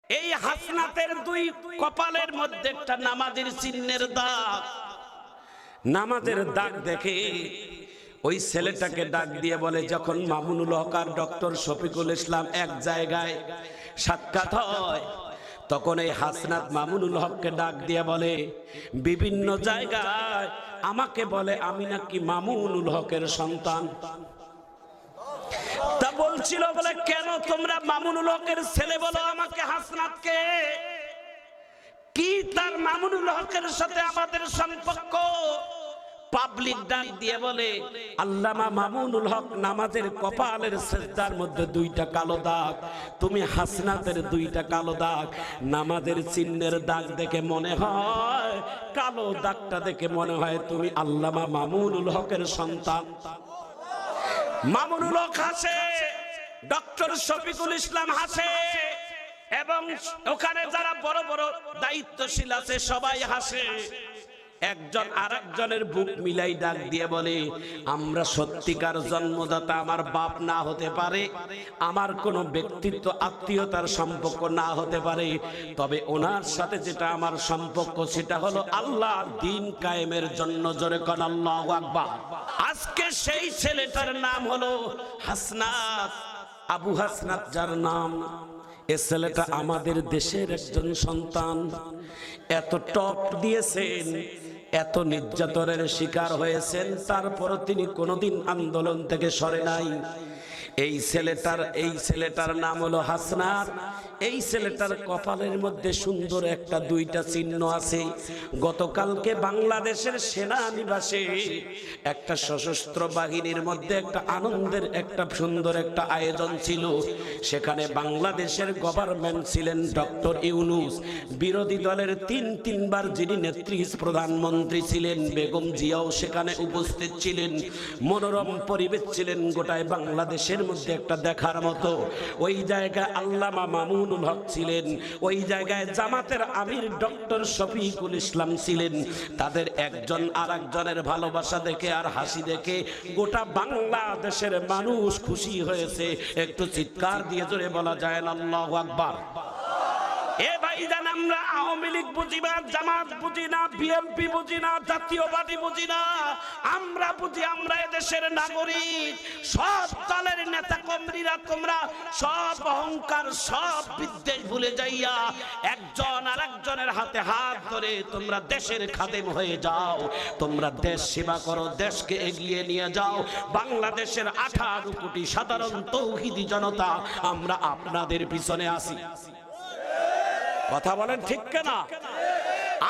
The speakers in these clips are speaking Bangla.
এই হাসনাতের দুই কপালের মধ্যে একটা নামাজের চিহ্নের দাগ। নামাজের দাগ দেখে ওই ছেলেটাকে ডাক দিয়ে বলে, যখন মামুনুল হক আর ডক্টর শফিকুল ইসলাম এক জায়গায় সাক্ষাৎ হয়, তখন এই হাসনাত মামুনুল হককে ডাক দিয়ে বলে, বিভিন্ন জায়গায় আমাকে বলে আমি নাকি মামুনুল হকের সন্তান। তা বলছিল বলে, কেন তোমরা মামুনুল হকের ছেলে বলো আমাকে হাসনাতকে? কি তার মামুনুল হকের সাথে আমাদের সম্পর্ক? পাবলিক ডাক দিয়ে বলে, আল্লামা মামুনুল হক নামাজের কপালের সিজদার মধ্যে দুইটা কালো দাগ, তুমি হাসনাতের দুইটা কালো দাগ। নামাজের চিহ্নের দাগ দেখে মনে হয়, কালো দাগটা দেখে মনে হয় তুমি আল্লামা মামুনুল হকের সন্তান। মামুনুল হক হাসে, ডক্টর শফিকুল ইসলাম হাসে, এবং ওখানে যারা বড় বড় দায়িত্বশীল আছে সবাই হাসে। একজন আরেকজনের বুক মিলাই ডাক দিয়ে বলে, আমরা সত্যিকার জন্মদাতা আমার বাপ না হতে পারে, আমার কোনো ব্যক্তিত্ব আত্মীয়তার সম্পর্ক না হতে পারে, তবে ওনার সাথে যেটা আমার সম্পর্ক সেটা হলো আল্লাহর দ্বীন কায়েমের জন্য। জোরে কোন আল্লাহু আকবার। আজকে সেই ছেলেটার নাম হলো হাসনাত, আবু হাসনাত যার নাম। এ ছেলেটা আমাদের দেশের একজন সন্তান। এত টপ দিয়েছেন, এত নির্যাতনের শিকার হয়েছেন, তারপরও তিনি কোনোদিন আন্দোলন থেকে সরে নাই। এই ছেলেটার নাম হলো হাসনাত। এই ছেলেটার কপালের মধ্যে সুন্দর একটা দুইটা চিহ্ন আছে। গতকালকে বাংলাদেশের সেনানিবাসে একটা সশস্ত্র বাহিনীর মধ্যে একটা আনন্দের একটা সুন্দর একটা আয়োজন ছিল। সেখানে বাংলাদেশের গভর্নমেন্ট ছিলেন ডক্টর ইউনূস, বিরোধী দলের তিনবার যিনি নেত্রী প্রধানমন্ত্রী ছিলেন বেগম জিয়াও সেখানে উপস্থিত ছিলেন। মনোরম পরিবেশ ছিলেন গোটায় বাংলাদেশের মধ্যে একটা দেখার মতো। ওই জায়গায় আল্লামা মামুনুল হক ছিলেন, ওই জায়গায় জামাতের আমির ডক্টর শফিকুল ইসলাম ছিলেন। তাদের একজন আরেকজনের ভালোবাসা দেখে আর হাসি দেখে গোটা বাংলাদেশের মানুষ খুশি হয়েছে। একটু চিৎকার দিয়ে জোরে বলা যায় না আল্লাহু আকবার। এ ভাইজান, আমরা আওয়ামী লীগ বুঝি না, জামাত বুঝি না, বিএনপি বুঝি না, জাতীয়বাদী বুঝি না, আমরা বুঝি আমরা এদেশের নাগরিক। সব দলের নেতা কর্মীরা তোমরা সব অহংকার সব বিদ্বেষ ভুলে যাইয়া একজন আরেকজনের হাতে হাত ধরে তোমরা দেশের খাদেম হয়ে যাও। তোমরা দেশ সেবা করো, দেশকে এগিয়ে নিয়ে যাও। বাংলাদেশের 18 কোটি সাধারণ তৌহিদি জনতা আমরা আপনাদের পিছনে আছি। কথা বলেন ঠিক কিনা?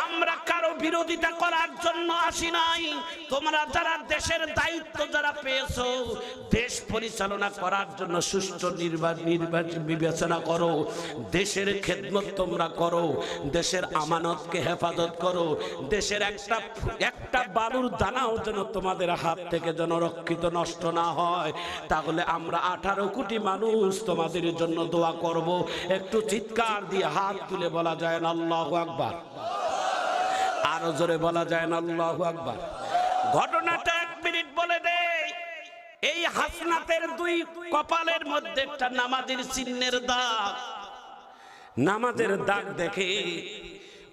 আমরা কারো বিরোধিতা করার জন্য আসি নাই। তোমরা যারা দেশের দায়িত্ব যারা পেয়েছো, দেশ পরিচালনা করার জন্য সুষ্ঠু নির্বাচন বিবেচনা করো, দেশের খেদমত তোমরা করো, দেশের আমানতকে হেফাজত করো। দেশের একটা বালুর দানাও যেন তোমাদের হাত থেকে যেন রক্ষিত নষ্ট না হয়। তাহলে আমরা 18 কোটি মানুষ তোমাদের জন্য দোয়া করব। একটু চিৎকার দিয়ে হাত তুলে বলা যায় না আল্লাহু আকবার। আরো জোরে বলা যায় না আল্লাহু আকবার। ঘটনাটা 1 মিনিট বলে দেই। এই হাসনাতের দুই কপালের মধ্যে একটা নামাজের চিহ্নের দাগ। নামাজের দাগ দেখে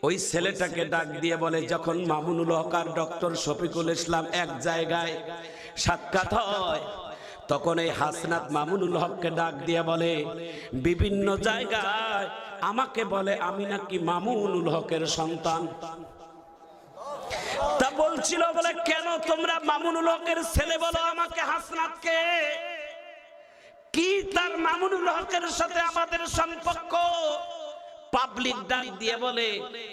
ওই ছেলেটাকে ডাক দিয়ে বলে, যখন মামুনুল হক আর ডক্টর শফিকুল ইসলাম এক জায়গায় সাক্ষাৎ হয়, তখন এই হাসনাত মামুনুল হককে ডাক দিয়ে বলে, বিভিন্ন জায়গায় আমাকে বলে আমি নাকি মামুনুল হকের সন্তান। তা বলছিল বলে, কেন তোমরা মামুনুল হকের ছেলে বলো আমাকে হাসনাতকে? কি তার মামুনুল হকের সাথে আমাদের সম্পর্ক? পাবলিক ডাক দিয়ে বলে,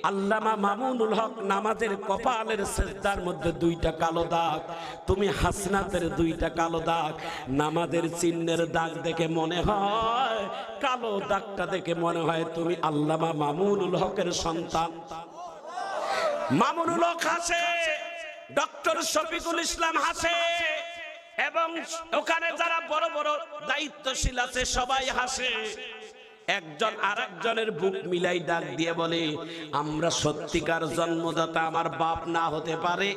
আল্লামা মামুনুল হক নামাজের কপালের সিজদার মধ্যে দুইটা কালো দাগ, তুমি হাসনাতের দুইটা কালো দাগ। নামাজের চিহ্নের দাগ দেখে মনে হয়, কালো দাগটা দেখে মনে হয় তুমি আল্লামা মামুনুল হকের সন্তান। মামুনুল হক হাসে, ডক্টর শফিকুল ইসলাম হাসে, এবং ওখানে যারা বড় বড় দায়িত্বশীল আছে সবাই হাসে। একজন আরেকজনের বুক মিলাই ডাক দিয়ে বলে, আমরা সত্যিকার জন্মদাতা আমার বাপ না হতে পারে,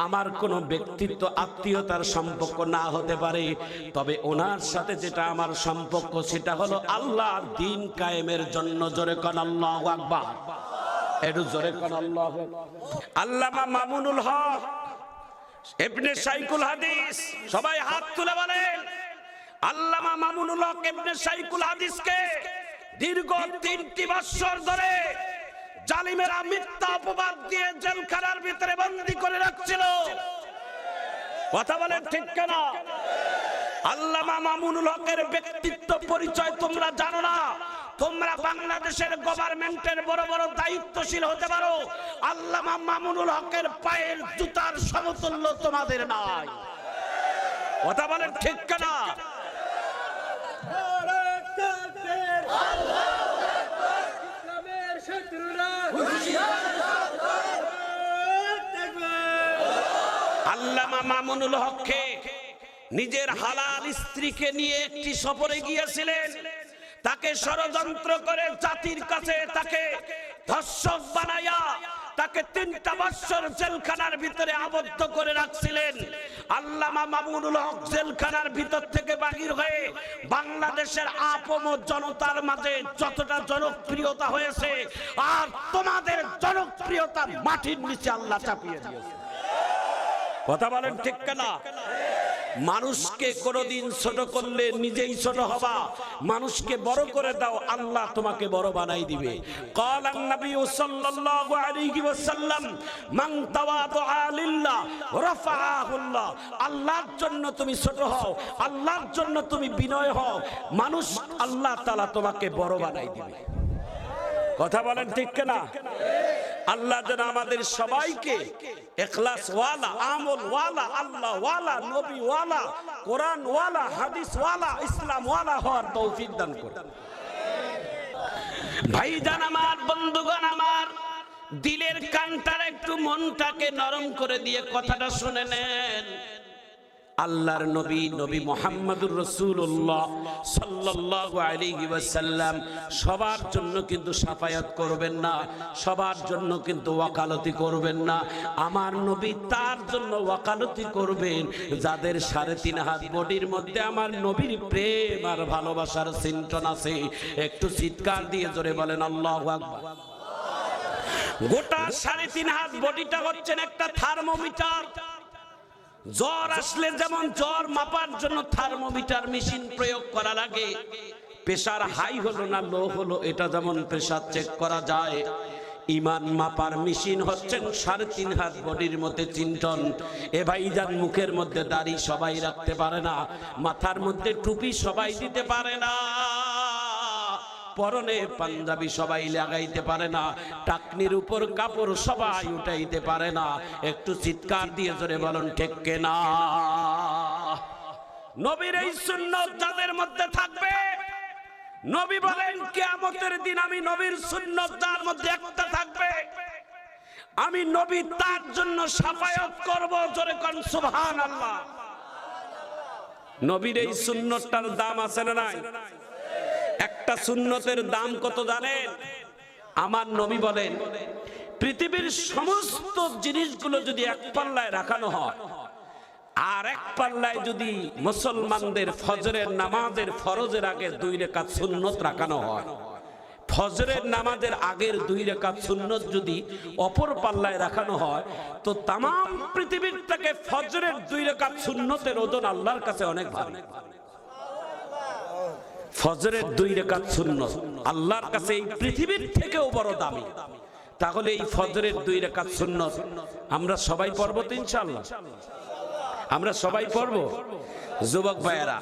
আমার কোনো ব্যক্তিত্ব আত্মীয়তার সম্পর্ক না হতে পারে, তবে ওনার সাথে যেটা আমার সম্পর্ক সেটা হলো আল্লাহর দ্বীন কায়েমের জন্য। জোরে কোন আল্লাহু আকবার, একটু জোরে কোন আল্লাহু আকবার। আল্লামা মামুনুল হক ইবনে শাইখুল হাদিস, সবাই হাত তুলে বলেন, আল্লামা মামুনুল হক ইবনে শাইখুল হাদিসকে দীর্ঘ 3টি বছর ধরে জালিমেরা মিথ্যা অপবাদ দিয়ে জেলখানার ভিতরে বন্দী করে রাখছিল। কথা বলেন ঠিক কিনা? আল্লামা মামুনুল হকের ব্যক্তিত্ব পরিচয় তোমরা জানো না। তোমরা বাংলাদেশের গভর্নমেন্টের বড় বড় দায়িত্বশীল হতে পারো, আল্লামা মামুনুল হকের পায়ের জুতার সমতুল্য তোমাদের নাই। কথা বলেন ঠিক কিনা? আল্লামা মামুনুল হককে নিজের হালাল স্ত্রীকে নিয়ে একটি সফরে গিয়েছিলেন। তাকে ষড়যন্ত্র করে জাতির কাছে তাকে ধর্ষক বানায়া তাকে 3টা বছর জেলখানার ভিতরে আবদ্ধ করে রাখছিলেন। আল্লামা মামুনুল হক জেলখানার ভিতর থেকে বাহির হয়ে বাংলাদেশের আপম জনতার মাঝে যতটা জনপ্রিয়তা হয়েছে, আর তোমাদের জনপ্রিয়তা মাটির নিচে আল্লাহ চাপিয়ে দিয়েছে। কথা বলেন ঠিক কিনা? মানুষকে কোনদিন ছোট করলে নিজেই ছোট হবা, মানুষকে বড় করে দাও, আল্লাহ তোমাকে বড় বানাই দিবে। ক্বালান নবী সাল্লাল্লাহু আলাইহি ওয়াসাল্লাম, মান তাওয়াদা লিল্লাহ রাফাআহুল্লাহ। আল্লাহর জন্য তুমি ছোট হও, আল্লাহর জন্য তুমি বিনয় হও, মানুষ আল্লাহ তাআলা তোমাকে বড় বানাই দিবে। কথা বলেন ঠিক কিনা? আল্লাহ যেন আমাদের সবাইকে ইখলাস ওয়ালা, আমল ওয়ালা, আল্লাহ ওয়ালা, নবী ওয়ালা, কোরআন ওয়ালা, হাদিস ওয়ালা, ইসলাম ওয়ালা হওয়ার তৌফিক দান করুন। ভাইজান আমার, বন্ধুগণ আমার, দিলের কানটার একটু মনটাকে নরম করে দিয়ে কথাটা শুনে নেন। আল্লাহর নবী নবী মুহাম্মদুর রাসূলুল্লাহ সাল্লাল্লাহু আলাইহি ওয়াসাল্লাম সবার জন্য কিন্তু শাফায়াত করবেন না, সবার জন্য কিন্তু ওয়াকালতি করবেন না। আমার নবী তার জন্য ওয়াকালতি করবেন যাদের 3.5 হাত বডির মধ্যে আমার নবীর প্রেম আর ভালোবাসার চিন্তন আছে। একটু চিৎকার দিয়ে জোরে বলেন আল্লাহু আকবার। গোটা 3.5 হাত বডিটা হচ্ছেন একটা থার্মোমিটার। জ্বর আসলে যেমন জ্বর মাপার জন্য থার্মোমিটার মেশিন প্রয়োগ করা লাগে, প্রেসার হাই হলো না লো হলো এটা যেমন প্রেসার চেক করা যায়, ইমান মাপার মেশিন হচ্ছেন 3.5 হাত বডির মধ্যে চিন্তন। এ ভাইজান, মুখের মধ্যে দাড়ি সবাই রাখতে পারে না, মাথার মধ্যে টুপি সবাই দিতে পারে না, পরনে পাঞ্জাবি সবাই লাগাইতে পারে না, টাকনির উপর কাপড় সবাই উঠাইতে পারে না। একটু চিৎকার দিয়ে জোরে বলুন ঠিক কিনা? নবীর এই সুন্নাত যাদের মধ্যে থাকবে, নবী বলেন কিয়ামতের দিন আমি নবীর সুন্নাত যার মধ্যে একটা থাকবে, আমি নবী তার জন্য শাফায়াত করব। জোরে কোন সুবহানাল্লাহ। নবীর এই সুন্নাতটার দাম আছে না নাই? একটা সুন্নতের দাম কত জানেন? আমার নবী বলেন পৃথিবীর সমস্ত জিনিসগুলো যদি এক পাল্লায় রাখানো হয়, আর এক পাল্লায় যদি মুসলমানদের ফজরের নামাজের ফরজের আগে 2 রাকাত সুন্নত রাখানো হয়, ফজরের নামাজের আগের 2 রাকাত সুন্নত যদি অপর পাল্লায় রাখানো হয়, তো তাম পৃথিবীর থেকে ফজরের 2 রাকাত সুন্নতের ওজন আল্লাহর কাছে অনেক ভারী। ফজরের 2 রাকাত সুন্নত আল্লাহর কাছে এই পৃথিবীর থেকেও বড় দামি। তাহলে এই ফজরের 2 রাকাত সুন্নত আমরা সবাই পড়ব তো ইনশাআল্লাহ? আমরা সবাই পড়ব। যুবক ভাইয়েরা,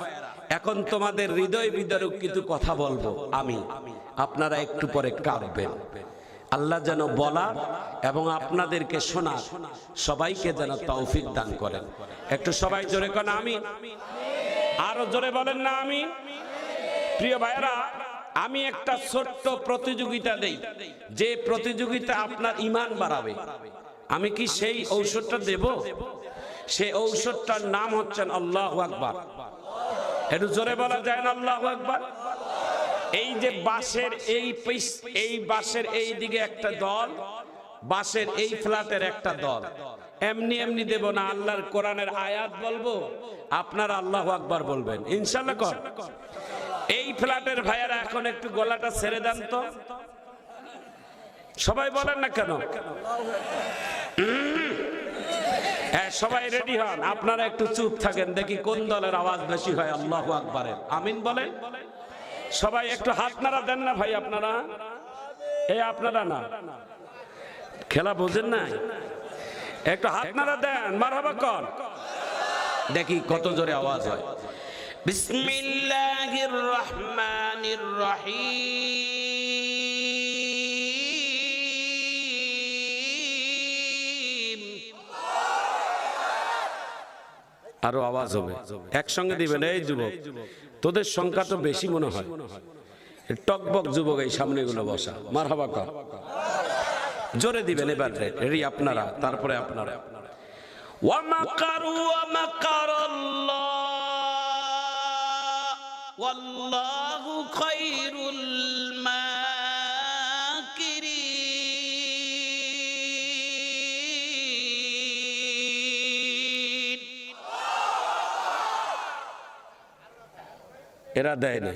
এখন তোমাদের হৃদয় বিদারক কিছু কথা বলবো আমি, আপনারা একটু পরে কাঁদবেন। আল্লাহ যেন বলা এবং আপনাদেরকে শোনা সবাইকে যেন তৌফিক দান করেন। একটু সবাই জোরে কোন আমিন। আরো জোরে বলেন না আমিন। প্রিয় ভাইরা, আমি একটা ছোট্ট প্রতিযোগিতা দেই, যে প্রতিযোগিতা আপনার ঈমান বাড়াবে। আমি কি সেই ঔষধটা দেব? সেই ঔষধটার নাম হচ্ছেন আল্লাহু আকবার। একটু জোরে বলা যায় না আল্লাহু আকবার? এই যে বাঁশের এই বাঁশের এই দিকে একটা দল, বাঁশের এই ফ্ল্যাটের একটা দল, এমনি এমনি দেব না, আল্লাহর কোরআনের আয়াত বলবো, আপনারা আল্লাহু আকবার বলবেন ইনশাআল্লাহ। কর এই ফ্ল্যাটের ভাইয়ারা এখন একটু গলাটা ছেড়ে দেন তো, সবাই বলেন না কেন? হ্যাঁ, সবাই রেডি হন, আপনারা একটু চুপ থাকেন, দেখি কোন দলের আওয়াজ বেশি হয় আল্লাহু আকবারের। আমিন বলেন সবাই। একটু হাত নাড়া দেন না ভাই আপনারা, এই আপনারা না খেলা বোঝেন না, একটু হাত নাড়া দেন, মারহাবা কর, দেখি কত জোরে আওয়াজ হয়। বিসমিল্লাহির রহমানির রহিম। আরো আওয়াজ হবে, একসঙ্গে দিবেন। এই যুবক, তোদের সংখ্যা তো বেশি মনে হয়, টকবক যুবক এই সামনে গুলো বসা, মারহাবা কর, জোরে দিবেন এবার। রেডি আপনারা, তারপরে আপনারা। ওয়া মাকারু ওয়া মাকারাল্লাহ ওয়াল্লাহু খায়রুল মাকিরিন। এরা দেয় না,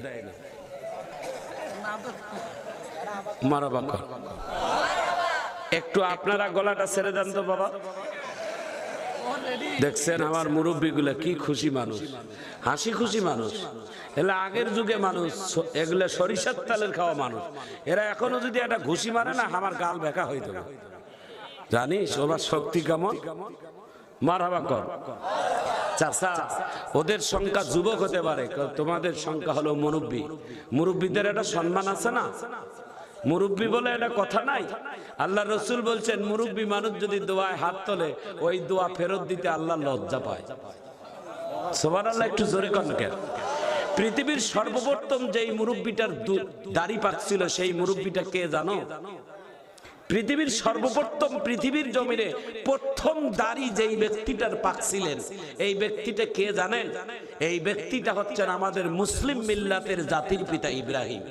মারহাবা কর। একটু আপনারা গলাটা ছেড়ে দেন তো বাবা। দেখছেন আমার মুরব্বীগুলো কি খুশি মানুষ, হাসি খুশি মানুষ। এলা আগের যুগে মানুষ, এগুলা সরিষার তেলের খাওয়া মানুষ। এরা এখনো যদি একটা ঘুষি মারে না, আমার গাল বেঁকা হইতো না। জানিস ওরা শক্তি কেমন? মারহাবা কর। চাচা, ওদের সংখ্যা যুবক হতে পারে, তোমাদের সংখ্যা হলো মুরব্বী। মুরব্বীদের একটা সম্মান আছে না? মুরব্বী বলে একটা কথা নাই? আল্লাহ রসুল বলছেন মুরব্বী মানুষ যদি দোয়ায় হাত তোলে, ওই দোয়া ফেরত দিতে আল্লাহ লজ্জা পায়। সুবহানাল্লাহ, একটু জোরে কর না কেন? পৃথিবীর সর্বপ্রথম যেই মুরব্বীটার দাড়ি পাকছিল, সেই মুরব্বীটা কে জানো? পৃথিবীর সর্বপ্রথম, পৃথিবীর জমিনে প্রথম দাড়ি যেই ব্যক্তিটার পাকছিলেন, এই ব্যক্তিটা কে জানেন? এই ব্যক্তিটা হচ্ছেন আমাদের মুসলিম মিল্লাতের জাতির পিতা ইব্রাহিম।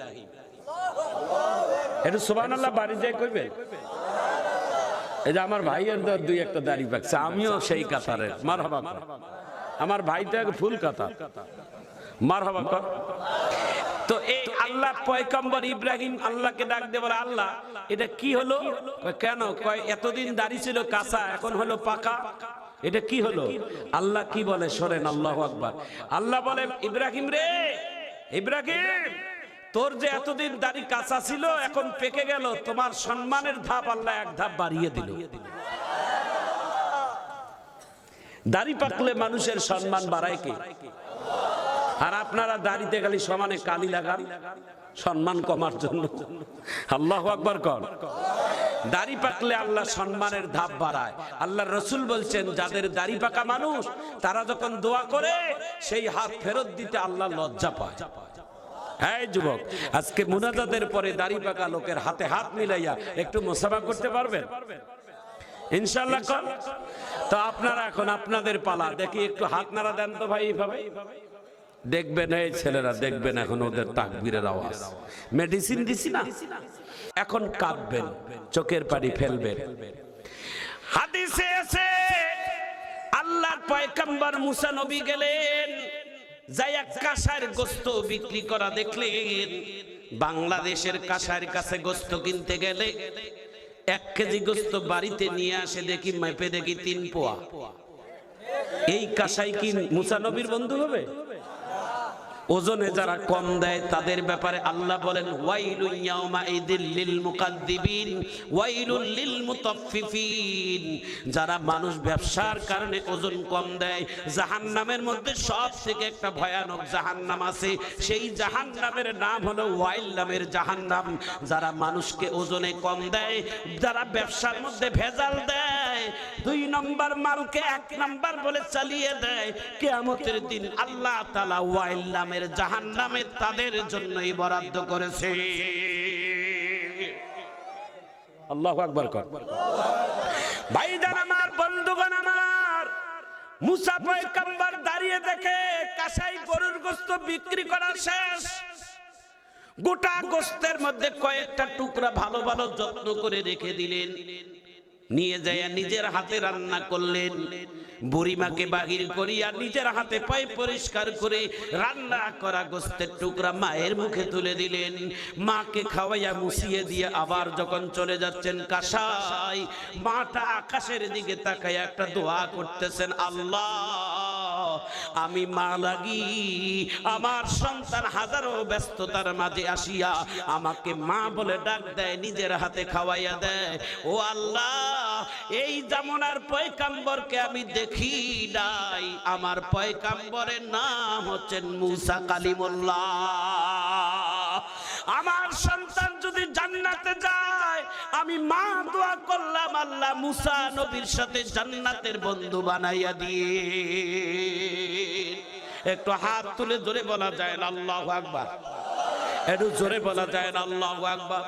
একটু সুবহানাল্লাহ বাড়ি যায় কইবেন। এই যে আমার ভাইয়ের দুই একটা দাড়ি পাকছে, আমিও সেই কাতারের, মারহাবা কর। আমার ভাইটা ফুল কাতার, মারহাবা কর। তো এই আল্লাহ পয়গম্বর ইব্রাহিম আল্লাহকে ডাক দিয়ে বলে, আল্লাহ এটা কি হলো? কেন? কয় এতদিন দাড়ি ছিল কাঁচা, এখন হলো পাকা, এটা কি হলো? আল্লাহ কি বলে শোনেন, আল্লাহু আকবার। আল্লাহ বলে, ইব্রাহিম রে, ইব্রাহিম তোর যে এতদিন দাড়ি কাঁচা ছিল, এখন পেকে গেল, তোমার সম্মানের ধাপ আল্লাহ এক ধাপ বাড়িয়ে দিল। দাড়ি পাকলে মানুষের সম্মান বাড়ায় কি? আর আপনারা দাড়িতে খালি সমানে কালি লাগান সম্মান কমার জন্য। আল্লাহু আকবার কর। দাড়ি পাকলে আল্লাহ সম্মানের ধাপ বাড়ায়। আল্লাহ রসুল বলছেন, যাদের দাড়ি পাকা মানুষ, তারা যখন দোয়া করে, সেই হাত ফেরত দিতে আল্লাহ লজ্জা পায়। এই যুবক, আজকে মুনাজাতের পরে দাড়ি পাকা লোকের হাতে হাত মিলাইয়া একটু মুসাফা করতে পারবেন ইনশাআল্লাহ? কর। তো আপনারা এখন আপনাদের পালা, দেখি একটু হাত নাড়া দেন তো ভাই। এইভাবে দেখবেন, এই ছেলেরা দেখবেন এখন ওদের তাকবীরের আওয়াজ। মেডিসিন দিছি না, এখন কাঁদবেন, চোখের পানি ফেলবেন। হাদিসে আছে আল্লাহর পয়গম্বর মুসা নবী গেলেন, যাইয়া কাঁসার গোশত বিক্রি করা দেখলেন। বাংলাদেশের কাঁসার কাছে গোশত কিনতে গেলে 1 কেজি গোশত বাড়িতে নিয়ে আসে, দেখি মেপে দেখি 3 পোয়া। এই কাঁসাই কি মুসা নবীর বন্ধু হবে? ওজনে যারা কম দেয় তাদের ব্যাপারে আল্লাহ বলেন, ওয়াইলুন ইয়াউমাইযিল লিল মুকাদ্দিবিন ওয়াইলুল লিল মুতাফফিফিন। যারা মানুষ ব্যবসার কারণে ওজন কম দেয়, জাহান্নামের মধ্যে সবথেকে একটা ভয়ানক জাহান্নাম আছে, সেই জাহান্নামের নাম হলো ওয়াইল নামের জাহান্নাম। যারা মানুষকে ওজনে কম দেয়, যারা ব্যবসার মধ্যে ভেজাল দেয়, 2 নম্বর মালকে 1 নম্বর বলে চালিয়ে দেয়, কিয়ামতের দিন আল্লাহ তাআলা ওয়াইল নামের জাহান্নামে তাদের জন্যই বরাদ্দ করেছে। আল্লাহু আকবার কর। ভাইজান আমার, বন্ধুগণ আমার, মুসা পয়গম্বর দাঁড়িয়ে দেখে কাঁসাই গরুর গোশত বিক্রি করা শেষ। গোটা গোস্তের মধ্যে কয়েকটা টুকরা ভালো ভালো যত্ন করে রেখে দিলেন, নিয়ে যায় নিজের হাতে রান্না করলেন। বুড়িমাকে বাহির করিয়া নিজের হাতে পায়ে পরিষ্কার করে রান্না করা গোস্তের টুকরা মায়ের মুখে তুলে দিলেন। মাকে খাওয়াইয়া মুছিয়ে দিয়ে আবার যখন চলে যাচ্ছেন কাসাই, মাটা আকাশের দিকে তাকাইয়া একটা দোয়া করতেছেন, আল্লাহ আমি মা লাগি আমার সন্তান হাজারো ব্যস্ততার মাঝে আসিয়া আমাকে মা বলে ডাক দেয়, নিজের হাতে খাওয়াইয়া দেয়। ও আল্লাহ, এই জামানার পয়গাম্বরকে আমি দেখি নাই, আমার পয়গাম্বরের নাম হচ্ছেন মুসা কালিমুল্লাহ। আমার সন্তান যদি জান্নাতে যায়, আমি মা দোয়া করলাম, আল্লাহ মুসা নবীর সাথে জান্নাতের বন্ধু বানাইয়া দিয়ে। একটু হাত তুলে জোরে বলা যায় না আল্লাহু আকবার? একটু জোরে বলা যায় না আল্লাহু আকবার?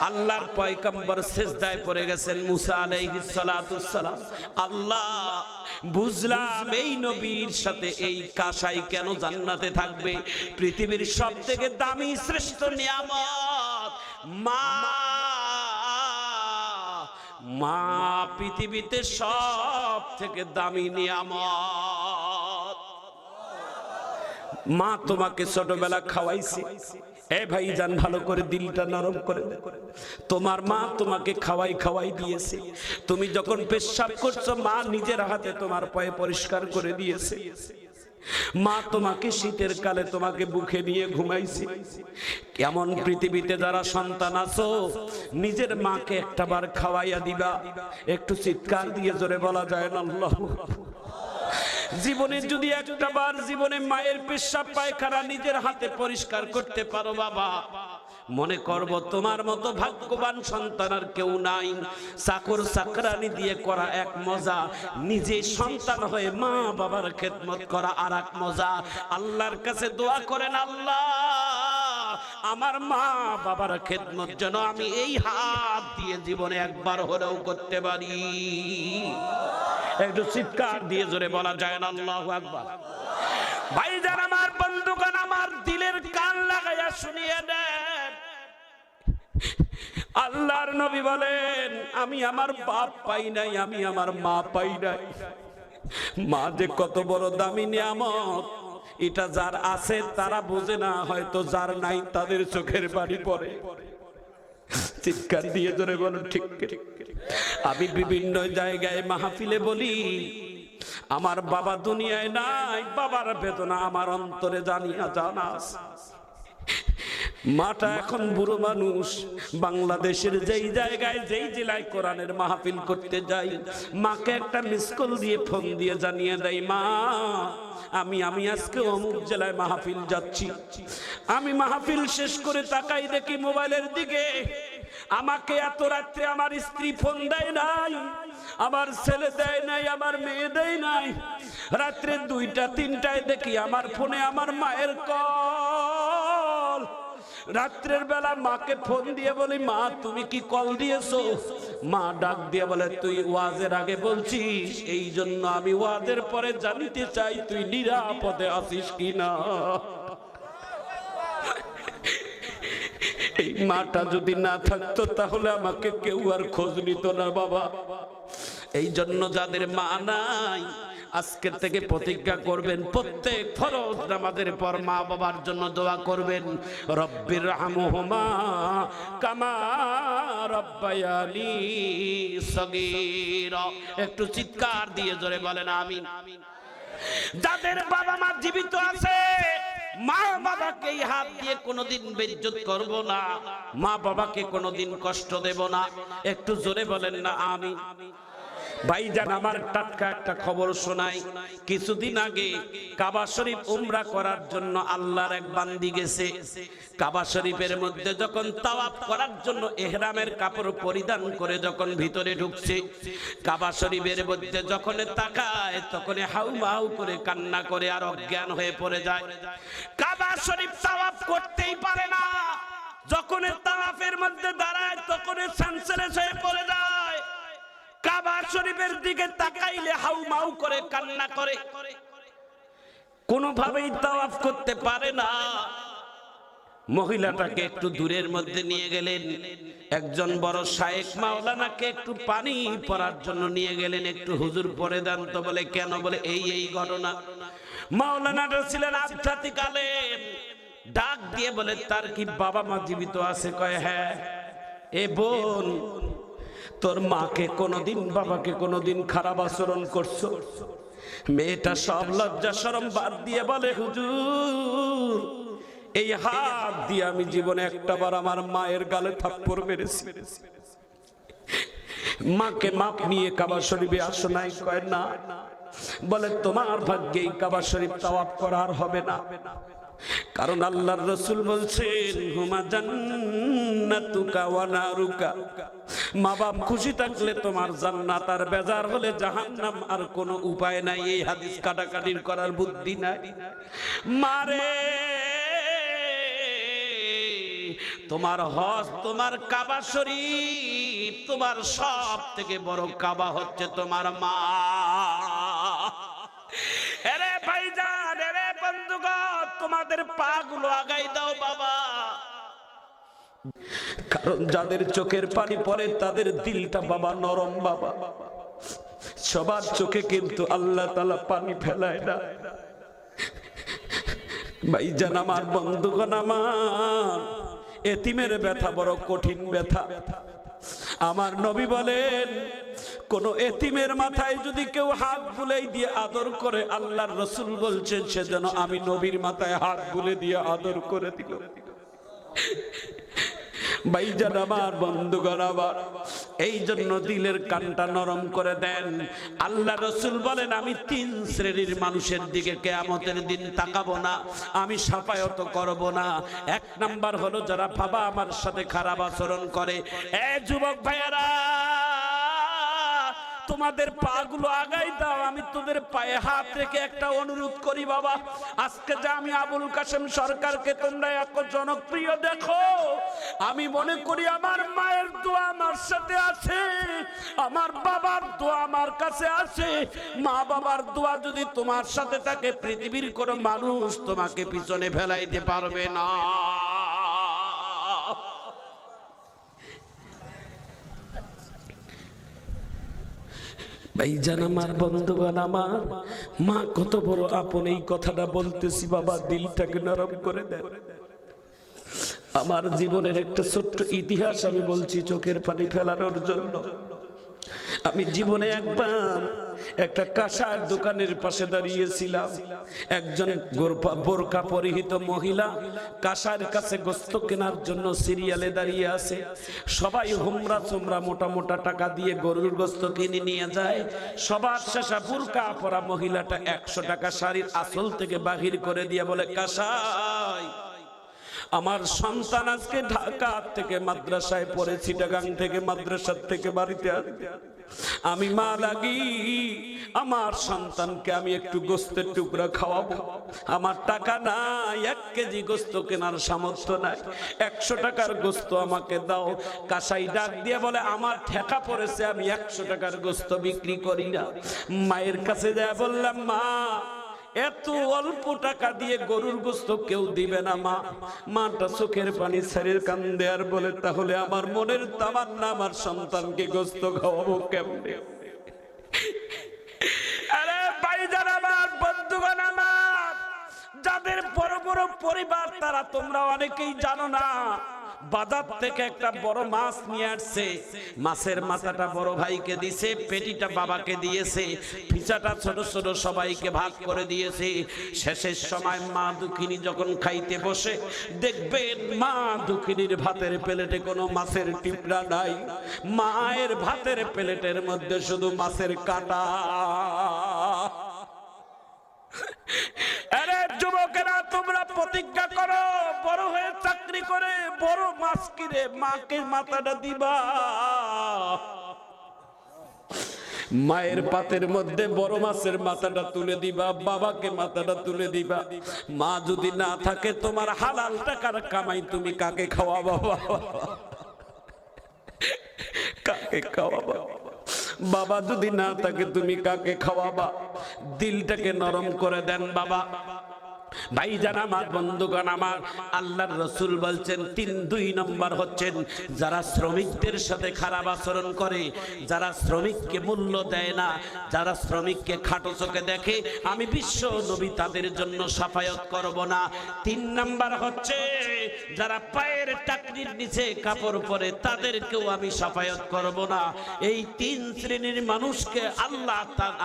আল্লাহর পয়গম্বর সিজদায় পড়ে গেছেন মুসা আলাইহিস সালাতুস সালাম। আল্লাহ, বুঝলাম এই নবীর সাথে এই কাসাই কেন জান্নাতে থাকবে। পৃথিবীর সবথেকে দামি শ্রেষ্ঠ নিয়ামত মা। মা পৃথিবীতে সব থেকে দামি নিয়ামত। মা তোমাকে ছোটবেলা খাওয়াইছে। এ ভাইজান, ভালো করে দিলটা নরম করে দে। তোমার মা তোমাকে খাওয়াই দিয়েছে। তুমি যখন পেশাব করছো, মা নিজের হাতে তোমার পায়ে পরিষ্কার করে দিয়েছে। মা তোমাকে শীতের কালে তোমাকে বুকে নিয়ে ঘুমাইছে। কেমন পৃথিবীতে যারা সন্তান আছো, নিজের মাকে একটাবার খাওয়াইয়া দিবা। একটু চিৎকার দিয়ে জোরে বলা যায় না আল্লাহু আকবার? জীবনে যদি একটাবার জীবনে মায়ের পেশাব পায়খানা নিজের হাতে পরিষ্কার করতে পারো বাবা, মনে করব তোমার মতো ভাগ্যবান সন্তান আর কেউ নাই। চাকর চাকরানি দিয়ে করা এক মজা, নিজে সন্তান হয়ে মা বাবার খেদমত করা আর এক মজা। আল্লাহর কাছে দোয়া করেন, আল্লাহ আমার মা বাবার খেদমত যেন আমি এই হাত দিয়ে জীবনে একবার হলেও করতে পারি। একটু চিৎকার দিয়ে জোরে বলা যায় না আল্লাহু আকবার? ভাইজান আমার, বন্ধুগণ আমার, দিলের কান লাগাইয়া শুনিয়ে দেন। আল্লাহর নবী বলেন, আমি আমার বাপ পাই নাই, আমি আমার মা পাই নাই। মা যে কত বড় দামি নিয়ামত, এটা যার আছে তারা বোঝে না, হয়তো যার নাই তাদের চোখের পানি পড়ে। চিৎকার দিয়ে জোরে বলুন ঠিক ঠিক। আমি বিভিন্ন জায়গায় মাহফিলে বলি, আমার বাবা দুনিয়ায় নাই, বাবার বেদনা আমার অন্তরে জানিয়া জানা আছে। মাটা এখন বুড়ো মানুষ। বাংলাদেশের যেই জায়গায় যেই জেলায় কোরআনের মাহফিল করতে যাই, মাকে একটা মিস কল দিয়ে ফোন দিয়ে জানিয়ে দেয়, মা আমি আজকে অমুক জেলায় মাহফিল যাচ্ছি। আমি মাহফিল শেষ করে তাকাই দেখি মোবাইলের দিকে, আমাকে এত রাত্রে আমার স্ত্রী ফোন দেয় নাই, আমার ছেলে দেয় নাই, আমার মেয়ে দেয় নাই। রাত্রে 2টা 3টায় দেখি আমার ফোনে আমার মায়ের কল। রাত্রের বেলা মাকে ফোন দিয়ে বলি, মা তুমি কি কল দিয়েছো? মা ডাক দিয়ে বলে, তুই ওয়াজের আগে বলছিস, এই জন্য আমি ওয়াজের পরে জানিতে চাই তুই নিরাপদে আছিস কিনা। এই মাটা যদি না থাকতো তাহলে আমাকে কেউ আর খোঁজ নিত না বাবা। এই জন্য যাদের মা নাই, আজকের থেকে প্রতিজ্ঞা করবেন, প্রত্যেক ফরজ নামাজের পর মা বাবার জন্য দোয়া করবেন, রব্বির রহমহুমা কামা রব্বায়ানি সগীরা। একটু চিৎকার দিয়ে জোরে বলেন আমিন। যাদের বাবা মা জীবিত আছে, মা বাবাকে এই হাত দিয়ে কোনোদিন বেইজ্জত করব না, মা বাবাকে কোনোদিন কষ্ট দেব না। একটু জোরে বলেন না আমিন। ভাইজান আমার, টাটকা একটা খবর শোনাই। কিছুদিন আগে কাবা শরীফ উমরা করার জন্য আল্লাহর এক বান্দি গেছে। কাবা শরীফের মধ্যে যখন তাওয়াফ করার জন্য ইহরামের কাপড় পরিধান করে যখন ভিতরে ঢুকছে, কাবা শরীফের মধ্যে যখন তাকায় তখন হাউমাউ করে কান্না করে আর অজ্ঞান হয়ে পড়ে যায়। কাবা শরীফ তাওয়াফ করতেই পারে না। যখন তাওয়াফের মধ্যে দাঁড়ায় তখন সেন্সলেস হয়ে পড়ে যায়। কাবা শরীফের দিকে তাকাইলে হাউমাউ করে কান্না করে, কোনোভাবেই তাওয়াফ করতে পারে না। মহিলাটাকে একটু দূরের মধ্যে নিয়ে গেলেন। একজন বড় শায়েখ মাওলানাকে একটু পানি পড়ার জন্য নিয়ে গেলেন। একটু হুজুর পড়ে দেন তো। বলে কেন? বলে এই ঘটনা। মাওলানাটা ছিলেন আধ্যাত্মিক আলেম। ডাক দিয়ে বলে তার কি বাবা মা জীবিত আছে? কয় হ্যাঁ। এ বোন, তোর মাকে কোনদিন বাবাকে কোনদিন খারাপ আচরণ করছো? মেয়েটা সব লজ্জা শরম বাদ দিয়ে বলে হুজুর, এই হাত দিয়ে আমি জীবনে একটাবার আমার মায়ের গালে থাপ্পড় মেরেছি। মাকে মাপ নিয়ে কাবা শরীফে আসো নাই? কয় না। বলে তোমার ভাগ্যে এই কাবা শরীফ তাওয়াফ করার হবে না, কারণ আল্লাহর রাসূল বলছেন হুমা জান্নাতুকা ওয়া নারুকা। মা বাপ খুশি থাকলে তোমার জান্নাত, আর বেজার হলে জাহান্নাম, আর কোনো উপায় নাই। এই হাদিস কাটাকাটির করার বুদ্ধি নাই। মারে, তোমার হজ, তোমার কাবা শরীফ, তোমার সব থেকে বড় কাবা হচ্ছে তোমার মা। আরে ভাইজান, আরে বন্ধুগণ, তোমাদের পা গুলো আগাই দাও বাবা, কারণ যাদের চোখের পানি পড়ে তাদের দিলটা বাবা নরম। বাবা, সবার চোখে কিন্তু আল্লাহ তাআলা পানি ফেলায় না। ভাইজান আমার, বন্ধুগণ আমার, এতিমের ব্যথা বড় কঠিন ব্যথা। আমার নবী বলেন, কোন এতিমের মাথায় যদি কেউ হাত বুলাই দিয়ে আদর করে, আল্লাহর রাসূল বলছেন সে যেন আমি নবীর মাথায় হাত বুলে দিয়ে আদর করে দিল। ভাইজান আমার, বন্ধুগণ আমার, এই জন্য দিলের কানটা নরম করে দেন। আল্লাহ রাসূল বলেন, আমি 3 শ্রেণীর মানুষের দিকে কিয়ামতের দিন তাকাবো না, আমি শাফায়াত করব না। 1 নাম্বার হলো যারা বাবা আমার সাথে খারাপ আচরণ করে। যুবক ভাইয়েরা, তোমাদের পা গুলো আগাই দাও। আমি তোদের পায়ে হাত রেখে একটা অনুরোধ করি বাবা, আজকে যে আমি আবুল কাশেম সরকারকে তোমরা এত জনপ্রিয় দেখো, আমি মনে করি আমার মায়ের দোয়া আমার সাথে আছে, আমার বাবার দোয়া আমার কাছে আছে। মা বাবার দোয়া যদি তোমার সাথে থাকে, পৃথিবীর কোনো মানুষ তোমাকে পিছনে ফেলাইতে পারবে না। ভাইজান আমার, বন্ধুগণ আমার, মা কত বড় আপন, এই কথাটা বলতেছি বাবা, দিলটাকে নরম করে দেন। আমার জীবনের একটা ছোট্ট ইতিহাস আমি বলছি চোখের পানি ফেলানোর জন্য। আমি জীবনে একবার একটা কাঁসার দোকানের পাশে দাঁড়িয়েছিলাম। একজন বোরকা পরিহিত মহিলা কাঁসার কাছে গোস্ত কেনার জন্য সিরিয়ালে দাঁড়িয়ে আছে। সবাই হুমরা চুমরা মোটা মোটা টাকা দিয়ে গরুর গোস্ত কিনে নিয়ে যায়। সবার শেষে বোরকা পরা মহিলাটা 100 টাকা শাড়ির আঁচল থেকে বাহির করে দিয়ে বলে, কাঁসাই, আমার সন্তান আজকে ঢাকা থেকে মাদ্রাসায় পড়ে, চিটাগাং থেকে মাদ্রাসার থেকে বাড়িতে আসবে, আমি মা লাগি আমার সন্তানকে আমি একটু গোস্তের টুকরা খাওয়াবো। আমার টাকা নাই, 1 কেজি গোস্ত কেনার সামর্থ্য নাই, 100 টাকার গোস্ত আমাকে দাও। কাসাই ডাক দিয়ে বলে, আমার ঠেকা পড়েছে, আমি 100 টাকার গোস্ত বিক্রি করি না। মায়ের কাছে যায় বললাম, মা, এত অল্প টাকা দিয়ে গরুর গোস্ত কেউ দিবে না মা। মাটা চোখের পানি ছেড়ে কান্দে আর বলে, তাহলে আমার মনের তামান্না, আমার সন্তানকে গোস্ত খাওয়াবো কেমনে? আরে ভাইজান আমার, বন্ধুগণ আমার, যাদের বড় বড় পরিবার তারা তোমরা অনেকেই জানো না। বাজার থেকে একটা বড় মাছ নিয়ে আসছে, মাছের মাথাটা বড় ভাইকে দিয়েছে, পেটিটা বাবাকে দিয়েছে, পিছাটা ছোট ছোট সবাইকে ভাগ করে দিয়েছে। শেষের সময় মা দুঃখিনী যখন খাইতে বসে, দেখবেন মা দুঃখিনীর ভাতের প্লেটে কোনো মাছের টিপড়া নাই, মায়ের ভাতের প্লেটের মধ্যে শুধু মাছের কাঁটা। আরে যুবকেরা, তোমরা প্রতিজ্ঞা করো, বড় হয়ে চাকরি করে বড় মাছ কিনে মাকে মাথাটা দিবা। মায়ের পাতের মধ্যে বড় মাছের মাথাটা তুলে দিবা, বাবাকে মাথাটা তুলে দিবা। মা যদি না থাকে, তোমার হালাল টাকার কামাই তুমি কাকে খাওয়াবা? কাকে খাওয়াবা? বাবা যদি না থাকে, তুমি কাকে খাওয়াবা? দিলটাকে নরম করে দেন বাবা। ভাইজান আমার, বন্ধুগণ আমার, আল্লাহর রাসূল বলছেন 2 নম্বর হচ্ছেন যারা শ্রমিকদের সাথে খারাপ আচরণ করে, যারা শ্রমিককে মূল্য দেয় না, যারা শ্রমিককে খাটো চোখে দেখে, আমি বিশ্ব নবী তাদের জন্য শাফায়াত করব না। 3 নম্বর হচ্ছে যারা পায়ের টাকনির নিচে কাপড় পরে, তাদেরকেও আমি শাফায়াত করব না। এই 3 শ্রেণীর মানুষকে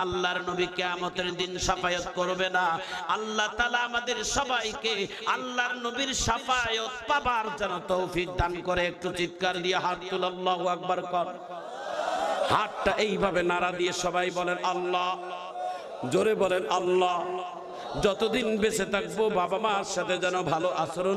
আল্লাহর নবী কিয়ামতের দিন শাফায়াত করবে না। আল্লাহ তাআলা আমাদের সবাইকে আল্লাহর নবীর শাফায়াত পাবার জন্য তৌফিক দান করে। একটু চিৎকার দিয়ে হাত তুলে আল্লাহু আকবার কর। হাতটা এইভাবে নাড়া দিয়ে সবাই বলেন আল্লাহ, জোরে বলেন আল্লাহ। যতদিন বেঁচে থাকবো বাবা মার সাথে যেন ভালো আচরণ